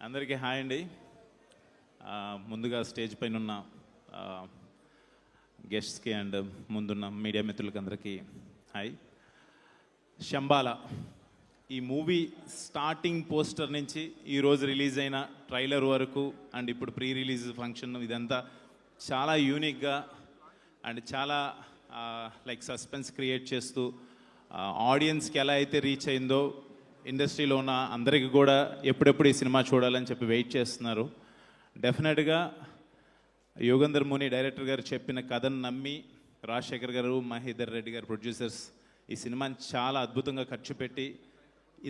అందరికీ హాయ్ అండి. ముందుగా స్టేజ్ పైన ఉన్న గెస్ట్స్కి అండ్ ముందున్న మీడియా మిత్రులకి అందరికీ హాయ్. శంబాల ఈ మూవీ స్టార్టింగ్ పోస్టర్ నుంచి ఈరోజు రిలీజ్ అయిన ట్రైలర్ వరకు అండ్ ఇప్పుడు ప్రీ రిలీజ్ ఫంక్షన్ ఇదంతా చాలా యూనిక్గా అండ్ చాలా లైక్ సస్పెన్స్ క్రియేట్ చేస్తూ ఆడియన్స్కి ఎలా అయితే రీచ్ అయిందో ఇండస్ట్రీలో ఉన్న అందరికీ కూడా ఎప్పుడెప్పుడు ఈ సినిమా చూడాలని చెప్పి వెయిట్ చేస్తున్నారు. డెఫినెట్గా యోగేందర్ ముని డైరెక్టర్ గారు చెప్పిన కథను నమ్మి రాజశేఖర్ గారు, మహేందర్ రెడ్డి గారు ప్రొడ్యూసర్స్ ఈ సినిమాని చాలా అద్భుతంగా ఖర్చు పెట్టి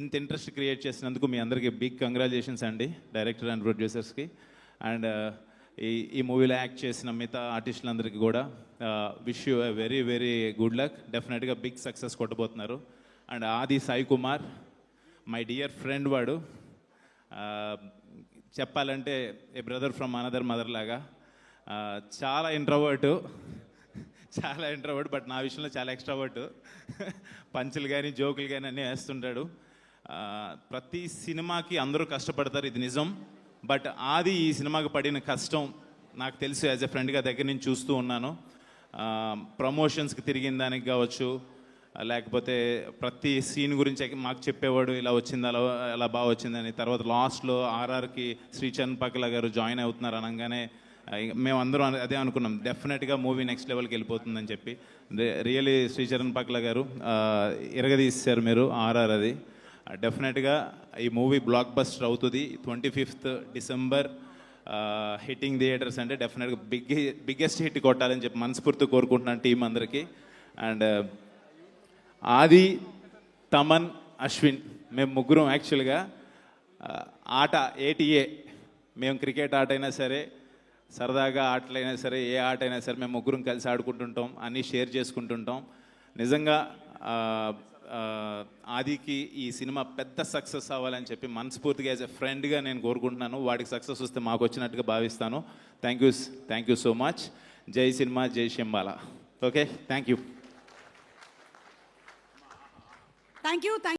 ఇంత ఇంట్రెస్ట్ క్రియేట్ చేసినందుకు మీ అందరికీ బిగ్ కంగ్రాచులేషన్స్ అండి, డైరెక్టర్ అండ్ ప్రొడ్యూసర్స్కి. అండ్ ఈ మూవీలో యాక్ట్ చేసిన మిగతా ఆర్టిస్టులందరికీ కూడా wish you very very good luck. డెఫినెట్గా బిగ్ సక్సెస్ కొట్టబోతున్నారు. అండ్ ఆది Sai Kumar my dear friend, వాడు చెప్పాలంటే ఏ బ్రదర్ ఫ్రమ్ అనదర్ మదర్ లాగా. చాలా ఇంట్రోవర్టు బట్ నా విషయంలో చాలా ఎక్స్ట్రావర్టు. పంచులు కానీ జోకులు కానీ అన్నీ వేస్తుంటాడు. ప్రతి సినిమాకి అందరూ కష్టపడతారు, ఇది నిజం. బట్ ఆది ఈ సినిమాకి పడిన కష్టం నాకు తెలుసు, యాజ్ ఎ ఫ్రెండ్గా దగ్గర నుంచి చూస్తూ ఉన్నాను. ప్రమోషన్స్కి తిరిగిన దానికి కావచ్చు, లేకపోతే ప్రతి సీన్ గురించి మాకు చెప్పేవాడు, ఇలా వచ్చింది అలా బాగా వచ్చిందని. తర్వాత లాస్ట్లో ఆర్ఆర్కి శ్రీచరణ్ పక్కల గారు జాయిన్ అవుతున్నారు అనగానే మేమందరం అదే అనుకున్నాం, డెఫినెట్గా మూవీ నెక్స్ట్ లెవెల్కి వెళ్ళిపోతుందని చెప్పి. రియలీ శ్రీచరణ్ పక్కల గారు ఇరగదీశారు మీరు ఆర్ఆర్. అది డెఫినెట్గా ఈ మూవీ బ్లాక్ బస్టర్ అవుతుంది. 25th డిసెంబర్ హిట్టింగ్ థియేటర్స్ అంటే డెఫినెట్గా బిగ్గెస్ట్ హిట్ కొట్టాలని చెప్పి మనస్ఫూర్తి కోరుకుంటున్నాను టీం అందరికీ. అండ్ ఆది, తమన్, అశ్విన్ మేము ముగ్గురం యాక్చువల్గా ఆట ఏటీఏ, మేము క్రికెట్ ఆట అయినా సరే, సరదాగా ఆటలైనా సరే, ఏ ఆట అయినా సరే మేము ముగ్గురం కలిసి ఆడుకుంటుంటాం, అన్నీ షేర్ చేసుకుంటుంటాం. నిజంగా ఆదికి ఈ సినిమా పెద్ద సక్సెస్ అవ్వాలని చెప్పి మనస్ఫూర్తిగా యాజ్ ఎ ఫ్రెండ్గా నేను కోరుకుంటున్నాను. వాడికి సక్సెస్ వస్తే మాకు వచ్చినట్టుగా భావిస్తాను. Thank you so much. జై సినిమా, జై శంబాల. Okay, thank you.